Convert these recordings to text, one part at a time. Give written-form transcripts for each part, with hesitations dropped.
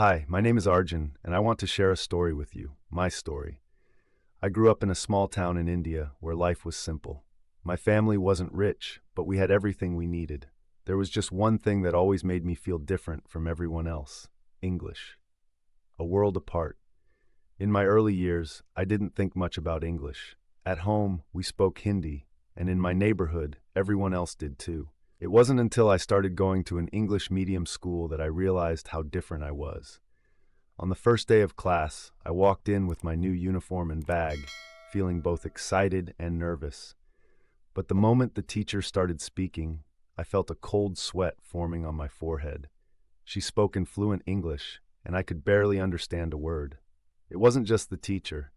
Hi, my name is Arjun, and I want to share a story with you, my story. I grew up in a small town in India where life was simple. My family wasn't rich, but we had everything we needed. There was just one thing that always made me feel different from everyone else: English. A world apart. In my early years, I didn't think much about English. At home, we spoke Hindi, and in my neighborhood, everyone else did too. It wasn't until I started going to an English medium school that I realized how different I was. On the first day of class, I walked in with my new uniform and bag, feeling both excited and nervous. But the moment the teacher started speaking, I felt a cold sweat forming on my forehead. She spoke in fluent English, and I could barely understand a word. It wasn't just the teacher.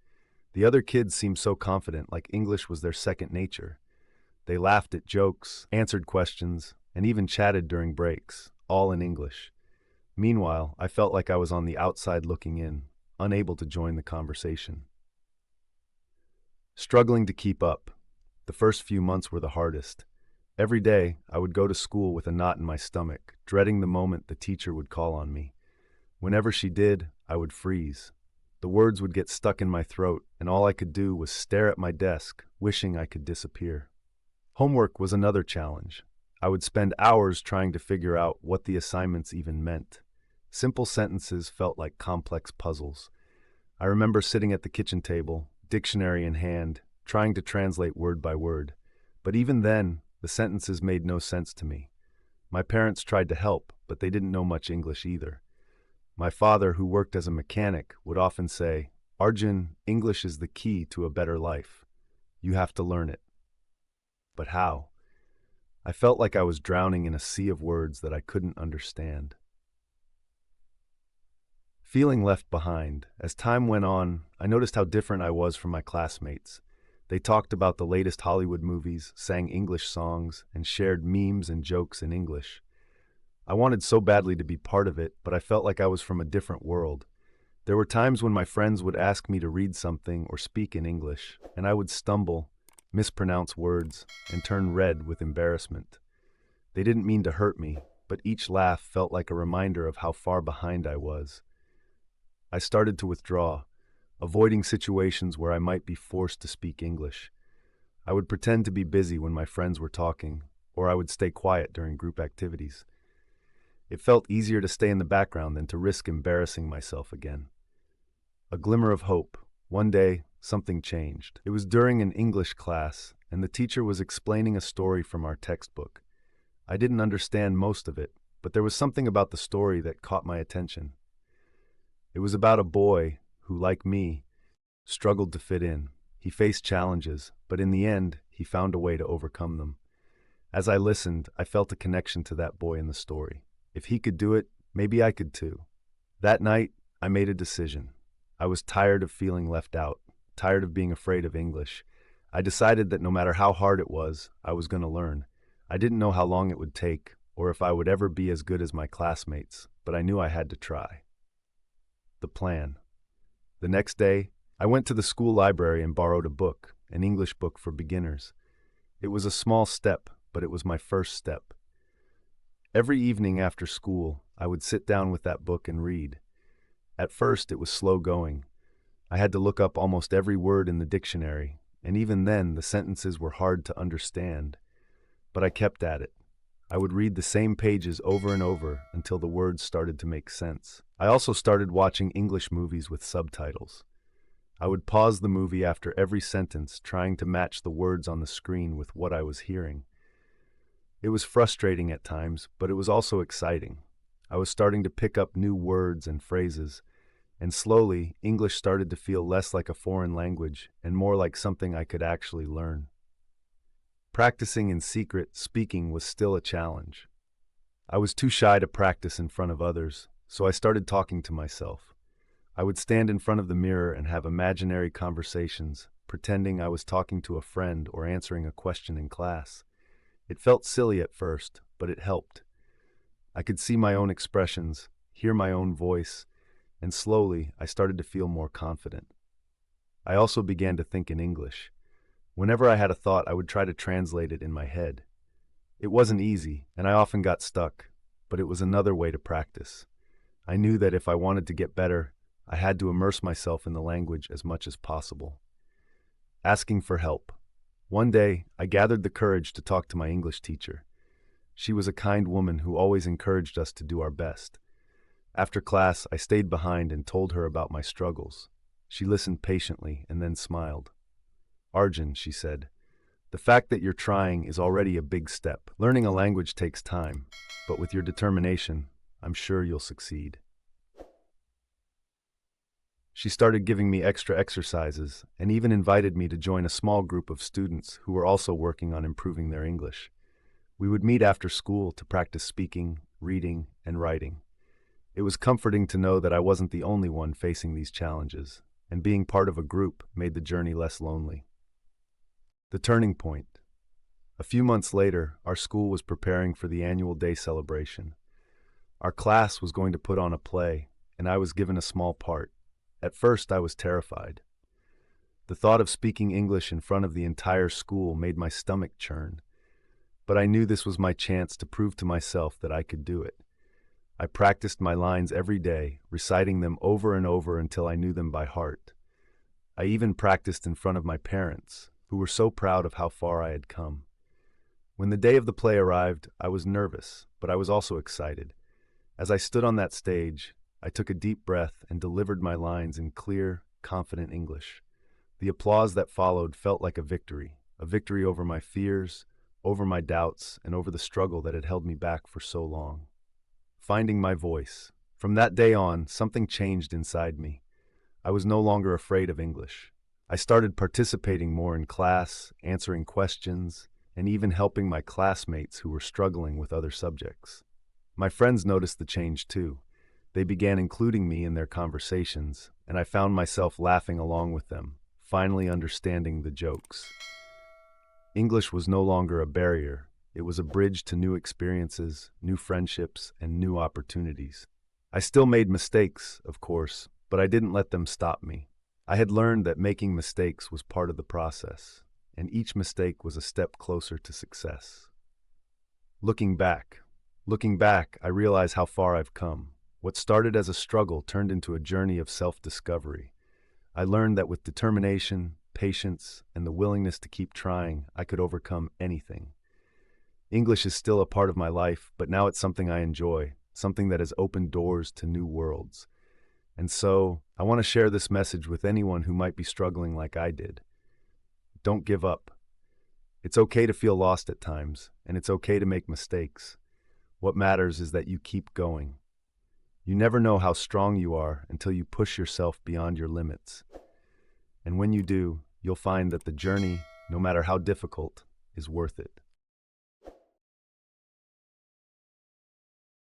The other kids seemed so confident, like English was their second nature. They laughed at jokes, answered questions, and even chatted during breaks, all in English. Meanwhile, I felt like I was on the outside looking in, unable to join the conversation. Struggling to keep up. The first few months were the hardest. Every day, I would go to school with a knot in my stomach, dreading the moment the teacher would call on me. Whenever she did, I would freeze. The words would get stuck in my throat, and all I could do was stare at my desk, wishing I could disappear. Homework was another challenge. I would spend hours trying to figure out what the assignments even meant. Simple sentences felt like complex puzzles. I remember sitting at the kitchen table, dictionary in hand, trying to translate word by word. But even then, the sentences made no sense to me. My parents tried to help, but they didn't know much English either. My father, who worked as a mechanic, would often say, "Arjun, English is the key to a better life. You have to learn it." But how? I felt like I was drowning in a sea of words that I couldn't understand. Feeling left behind, as time went on, I noticed how different I was from my classmates. They talked about the latest Hollywood movies, sang English songs, and shared memes and jokes in English. I wanted so badly to be part of it, but I felt like I was from a different world. There were times when my friends would ask me to read something or speak in English, and I would stumble, mispronounce words, and turn red with embarrassment. They didn't mean to hurt me, but each laugh felt like a reminder of how far behind I was. I started to withdraw, avoiding situations where I might be forced to speak English. I would pretend to be busy when my friends were talking, or I would stay quiet during group activities. It felt easier to stay in the background than to risk embarrassing myself again. A glimmer of hope. One day, something changed. It was during an English class, and the teacher was explaining a story from our textbook. I didn't understand most of it, but there was something about the story that caught my attention. It was about a boy who, like me, struggled to fit in. He faced challenges, but in the end, he found a way to overcome them. As I listened, I felt a connection to that boy in the story. If he could do it, maybe I could too. That night, I made a decision. I was tired of feeling left out, tired of being afraid of English. I decided that no matter how hard it was, I was going to learn. I didn't know how long it would take, or if I would ever be as good as my classmates, but I knew I had to try. The plan. The next day, I went to the school library and borrowed a book, an English book for beginners. It was a small step, but it was my first step. Every evening after school, I would sit down with that book and read. At first, it was slow going. I had to look up almost every word in the dictionary, and even then, the sentences were hard to understand. But I kept at it. I would read the same pages over and over until the words started to make sense. I also started watching English movies with subtitles. I would pause the movie after every sentence, trying to match the words on the screen with what I was hearing. It was frustrating at times, but it was also exciting. I was starting to pick up new words and phrases, and slowly, English started to feel less like a foreign language and more like something I could actually learn. Practicing in secret, speaking was still a challenge. I was too shy to practice in front of others, so I started talking to myself. I would stand in front of the mirror and have imaginary conversations, pretending I was talking to a friend or answering a question in class. It felt silly at first, but it helped. I could see my own expressions, hear my own voice, and slowly I started to feel more confident. I also began to think in English. Whenever I had a thought, I would try to translate it in my head. It wasn't easy, and I often got stuck, but it was another way to practice. I knew that if I wanted to get better, I had to immerse myself in the language as much as possible. Asking for help. One day, I gathered the courage to talk to my English teacher. She was a kind woman who always encouraged us to do our best. After class, I stayed behind and told her about my struggles. She listened patiently and then smiled. "Arjun," she said, "the fact that you're trying is already a big step. Learning a language takes time, but with your determination, I'm sure you'll succeed." She started giving me extra exercises and even invited me to join a small group of students who were also working on improving their English. We would meet after school to practice speaking, reading, and writing. It was comforting to know that I wasn't the only one facing these challenges, and being part of a group made the journey less lonely. The turning point. A few months later, our school was preparing for the annual day celebration. Our class was going to put on a play, and I was given a small part. At first, I was terrified. The thought of speaking English in front of the entire school made my stomach churn. But I knew this was my chance to prove to myself that I could do it. I practiced my lines every day, reciting them over and over until I knew them by heart. I even practiced in front of my parents, who were so proud of how far I had come. When the day of the play arrived, I was nervous, but I was also excited. As I stood on that stage, I took a deep breath and delivered my lines in clear, confident English. The applause that followed felt like a victory over my fears, over my doubts, and over the struggle that had held me back for so long. Finding my voice. From that day on, something changed inside me. I was no longer afraid of English. I started participating more in class, answering questions, and even helping my classmates who were struggling with other subjects. My friends noticed the change too. They began including me in their conversations, and I found myself laughing along with them, finally understanding the jokes. English was no longer a barrier. It was a bridge to new experiences, new friendships, and new opportunities. I still made mistakes, of course, but I didn't let them stop me. I had learned that making mistakes was part of the process, and each mistake was a step closer to success. Looking back, I realize how far I've come. What started as a struggle turned into a journey of self-discovery. I learned that with determination, patience, and the willingness to keep trying, I could overcome anything. English is still a part of my life, but now it's something I enjoy, something that has opened doors to new worlds. And so, I want to share this message with anyone who might be struggling like I did. Don't give up. It's okay to feel lost at times, and it's okay to make mistakes. What matters is that you keep going. You never know how strong you are until you push yourself beyond your limits. And when you do, you'll find that the journey, no matter how difficult, is worth it.